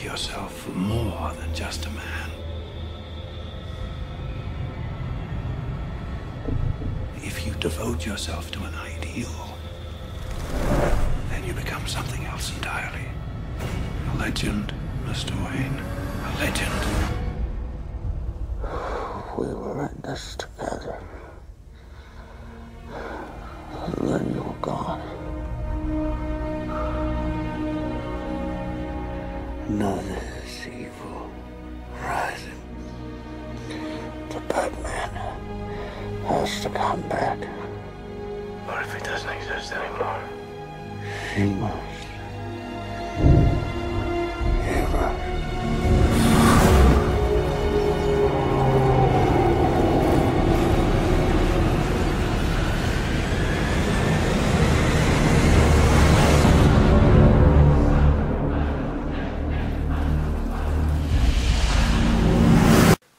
yourself for more than just a man. If you devote yourself to an ideal, then you become something else entirely. A legend, Mr. Wayne. A legend. We were in this together. And then you were gone. None of this evil rising. The Batman has to come back. What if he doesn't exist anymore? He must. He must.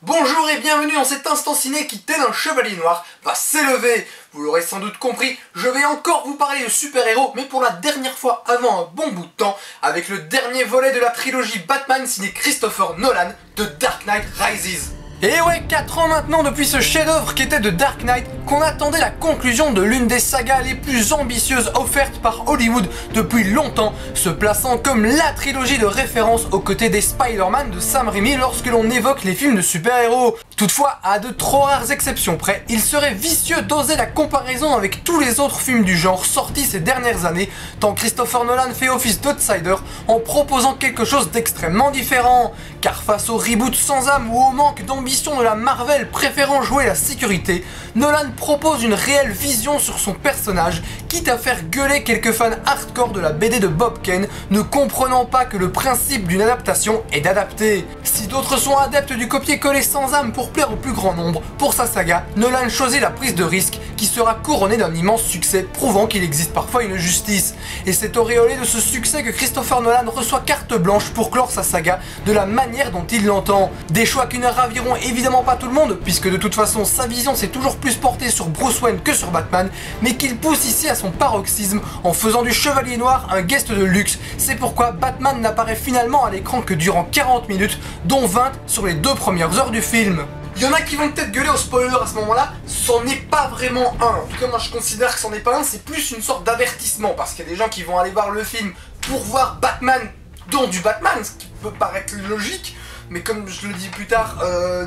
Bonjour et bienvenue dans cet instant ciné qui, tel un chevalier noir, va s'élever. Vous l'aurez sans doute compris, je vais encore vous parler de super-héros, mais pour la dernière fois avant un bon bout de temps, avec le dernier volet de la trilogie Batman signé Christopher Nolan de Dark Knight Rises. Et ouais, 4 ans maintenant depuis ce chef-d'œuvre qu'était The Dark Knight, qu'on attendait la conclusion de l'une des sagas les plus ambitieuses offertes par Hollywood depuis longtemps, se plaçant comme la trilogie de référence aux côtés des Spider-Man de Sam Raimi lorsque l'on évoque les films de super-héros. Toutefois, à de trop rares exceptions près, il serait vicieux d'oser la comparaison avec tous les autres films du genre sortis ces dernières années, tant Christopher Nolan fait office d'outsider en proposant quelque chose d'extrêmement différent. Car face au reboot sans âme ou au manque d'ambition de la Marvel préférant jouer la sécurité, Nolan propose une réelle vision sur son personnage, quitte à faire gueuler quelques fans hardcore de la BD de Bob Kane, ne comprenant pas que le principe d'une adaptation est d'adapter. Si d'autres sont adeptes du copier-coller sans âme pour plaire au plus grand nombre, pour sa saga, Nolan choisit la prise de risque qui sera couronnée d'un immense succès, prouvant qu'il existe parfois une justice. Et c'est auréolé de ce succès que Christopher Nolan reçoit carte blanche pour clore sa saga de la manière dont il l'entend. Des choix qui ne raviront évidemment pas tout le monde, puisque de toute façon sa vision s'est toujours plus portée sur Bruce Wayne que sur Batman, mais qu'il pousse ici à son paroxysme en faisant du Chevalier Noir un guest de luxe. C'est pourquoi Batman n'apparaît finalement à l'écran que durant 40 minutes, dont 20 sur les 2 premières heures du film. Il y en a qui vont peut-être gueuler au spoiler à ce moment-là, c'en est pas vraiment un. En tout cas, moi je considère que c'en est pas un, c'est plus une sorte d'avertissement, parce qu'il y a des gens qui vont aller voir le film pour voir Batman dans du Batman, ce qui peut paraître logique, mais comme je le dis plus tard,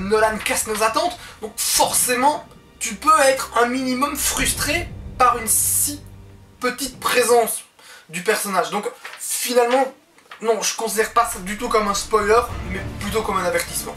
Nolan casse nos attentes, donc forcément, tu peux être un minimum frustré par une si petite présence du personnage. Donc finalement, non, je considère pas ça du tout comme un spoiler, mais plutôt comme un avertissement.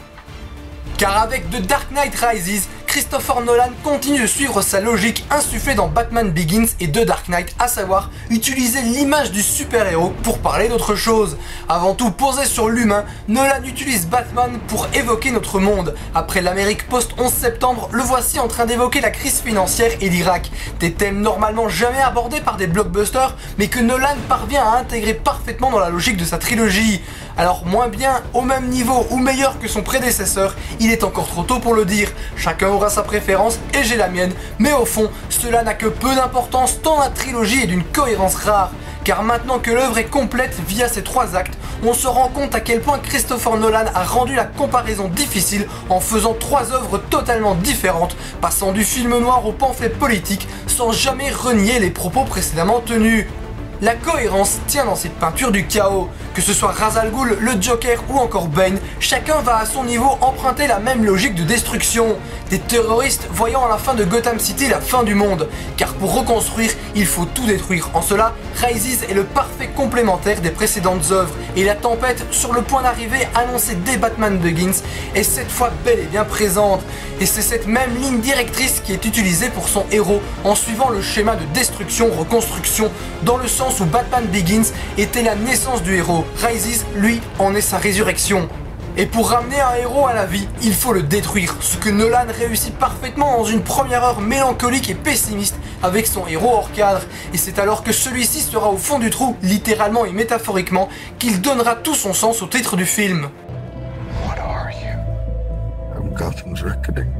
Car avec The Dark Knight Rises, Christopher Nolan continue de suivre sa logique insufflée dans Batman Begins et The Dark Knight, à savoir utiliser l'image du super-héros pour parler d'autre chose. Avant tout posé sur l'humain, Nolan utilise Batman pour évoquer notre monde. Après l'Amérique post-11 septembre, le voici en train d'évoquer la crise financière et l'Irak. Des thèmes normalement jamais abordés par des blockbusters, mais que Nolan parvient à intégrer parfaitement dans la logique de sa trilogie. Alors moins bien, au même niveau ou meilleur que son prédécesseur, il est encore trop tôt pour le dire. Chacun aura sa préférence et j'ai la mienne, mais au fond, cela n'a que peu d'importance tant la trilogie est d'une cohérence rare. Car maintenant que l'œuvre est complète via ces 3 actes, on se rend compte à quel point Christopher Nolan a rendu la comparaison difficile en faisant 3 œuvres totalement différentes, passant du film noir au pamphlet politique sans jamais renier les propos précédemment tenus. La cohérence tient dans cette peinture du chaos. Que ce soit Ra's al Ghul, le Joker ou encore Bane, chacun va à son niveau emprunter la même logique de destruction. Des terroristes voyant à la fin de Gotham City la fin du monde. Car pour reconstruire, il faut tout détruire. En cela, Rises est le parfait complémentaire des précédentes œuvres. Et la tempête, sur le point d'arriver annoncée dès Batman Begins, est cette fois bel et bien présente. Et c'est cette même ligne directrice qui est utilisée pour son héros, en suivant le schéma de destruction-reconstruction, dans le sens où Batman Begins était la naissance du héros. Rises, lui, en est sa résurrection. Et pour ramener un héros à la vie, il faut le détruire, ce que Nolan réussit parfaitement dans une première heure mélancolique et pessimiste avec son héros hors cadre. Et c'est alors que celui-ci sera au fond du trou, littéralement et métaphoriquement, qu'il donnera tout son sens au titre du film. What are you? I'm Gotham's reckoning.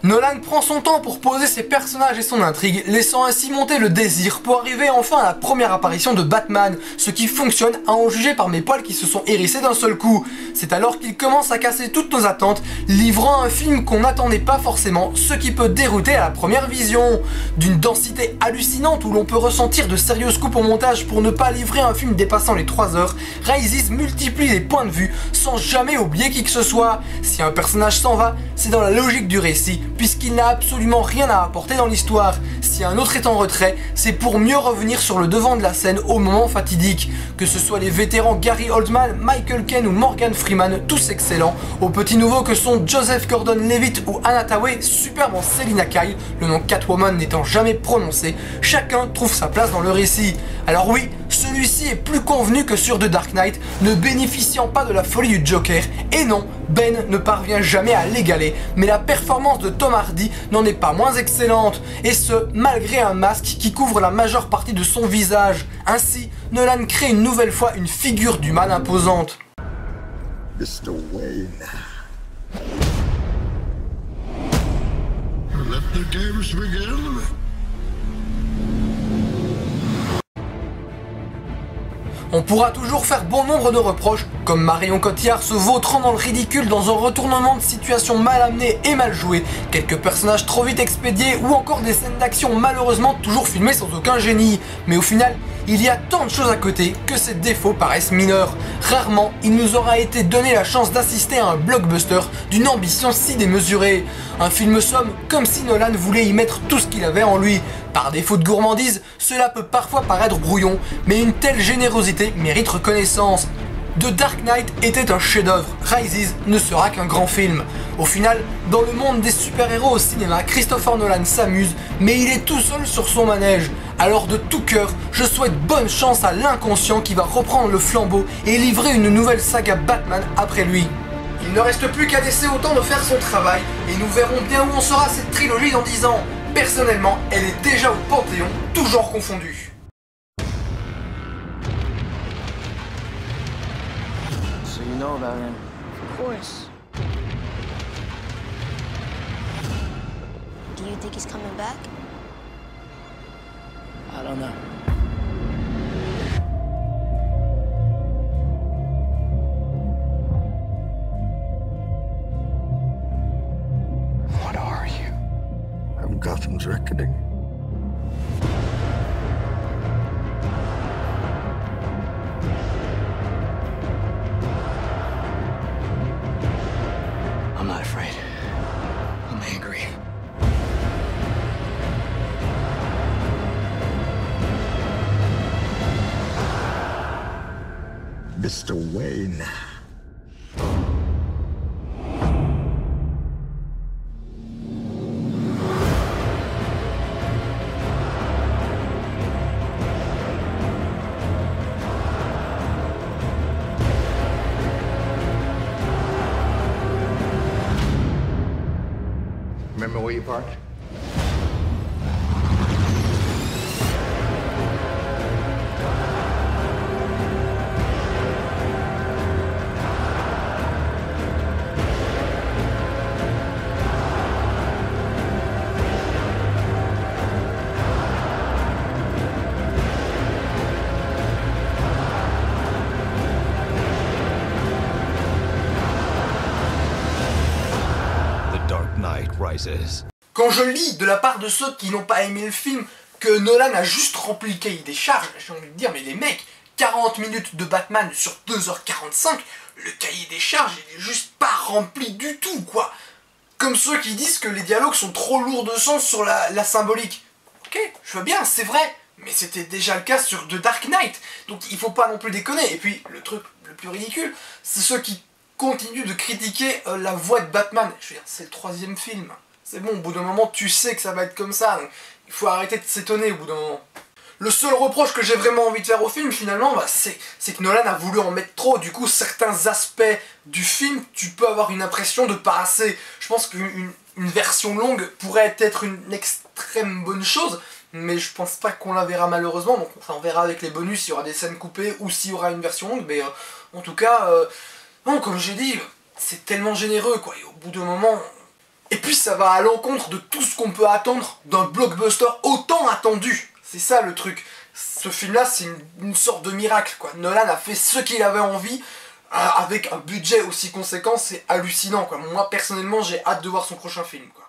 Nolan prend son temps pour poser ses personnages et son intrigue, laissant ainsi monter le désir pour arriver enfin à la première apparition de Batman, ce qui fonctionne à en juger par mes poils qui se sont hérissés d'un seul coup. C'est alors qu'il commence à casser toutes nos attentes, livrant un film qu'on n'attendait pas forcément, ce qui peut dérouter à la première vision. D'une densité hallucinante où l'on peut ressentir de sérieuses coupes au montage pour ne pas livrer un film dépassant les 3 heures, Rises multiplie les points de vue sans jamais oublier qui que ce soit. Si un personnage s'en va, c'est dans la logique du récit, puisqu'il n'a absolument rien à apporter dans l'histoire. Si un autre est en retrait, c'est pour mieux revenir sur le devant de la scène au moment fatidique. Que ce soit les vétérans Gary Oldman, Michael Caine ou Morgan Freeman, tous excellents, aux petits nouveaux que sont Joseph Gordon-Levitt ou Anna Tawai, superbe en Selina Kyle, le nom Catwoman n'étant jamais prononcé, chacun trouve sa place dans le récit. Alors oui, celui-ci est plus convenu que sur The Dark Knight, ne bénéficiant pas de la folie du Joker, et non, Ben ne parvient jamais à l'égaler, mais la performance de Tom Hardy n'en est pas moins excellente, et ce, malgré un masque qui couvre la majeure partie de son visage. Ainsi, Nolan crée une nouvelle fois une figure du mal imposante. Mr. Wayne. Let the games begin. On pourra toujours faire bon nombre de reproches, comme Marion Cotillard se vautrant dans le ridicule dans un retournement de situation mal amené et mal joué, quelques personnages trop vite expédiés ou encore des scènes d'action malheureusement toujours filmées sans aucun génie. Mais au final, il y a tant de choses à côté que ces défauts paraissent mineurs. Rarement, il nous aura été donné la chance d'assister à un blockbuster d'une ambition si démesurée. Un film somme comme si Nolan voulait y mettre tout ce qu'il avait en lui. Par défaut de gourmandise, cela peut parfois paraître brouillon, mais une telle générosité mérite reconnaissance. The Dark Knight était un chef-d'œuvre, Rises ne sera qu'un grand film. Au final, dans le monde des super-héros au cinéma, Christopher Nolan s'amuse, mais il est tout seul sur son manège. Alors de tout cœur, je souhaite bonne chance à l'inconscient qui va reprendre le flambeau et livrer une nouvelle saga Batman après lui. Il ne reste plus qu'à laisser autant de faire son travail, et nous verrons bien où en sera cette trilogie dans 10 ans. Personnellement, elle est déjà au Panthéon, tout genre confondu. So you know about him? Of course. Do you think he's coming back? I don't know. What are you? I'm Gotham's reckoning. I'm not afraid. I'm angry. Mr. Wayne. Remember where you parked? Quand je lis de la part de ceux qui n'ont pas aimé le film que Nolan a juste rempli le cahier des charges, j'ai envie de dire, mais les mecs, 40 minutes de Batman sur 2h45, le cahier des charges il est juste pas rempli du tout quoi. Comme ceux qui disent que les dialogues sont trop lourds de sens sur la symbolique. Ok, je veux bien, c'est vrai, mais c'était déjà le cas sur The Dark Knight, donc il faut pas non plus déconner. Et puis le truc le plus ridicule, c'est ceux qui continuent de critiquer la voix de Batman. Je veux dire, c'est le 3e film. C'est bon, au bout d'un moment, tu sais que ça va être comme ça, donc il faut arrêter de s'étonner au bout d'un moment. Le seul reproche que j'ai vraiment envie de faire au film, finalement, bah, c'est que Nolan a voulu en mettre trop. Du coup, certains aspects du film, tu peux avoir une impression de pas assez. Je pense qu'une version longue pourrait être une extrême bonne chose, mais je pense pas qu'on la verra malheureusement. Donc, on verra avec les bonus s'il y aura des scènes coupées ou s'il y aura une version longue, mais en tout cas, non, comme j'ai dit, c'est tellement généreux, quoi, et au bout d'un moment... Et puis ça va à l'encontre de tout ce qu'on peut attendre d'un blockbuster autant attendu. C'est ça le truc. Ce film-là, c'est une sorte de miracle, quoi. Nolan a fait ce qu'il avait envie, avec un budget aussi conséquent, c'est hallucinant, quoi. Moi, personnellement, j'ai hâte de voir son prochain film, quoi.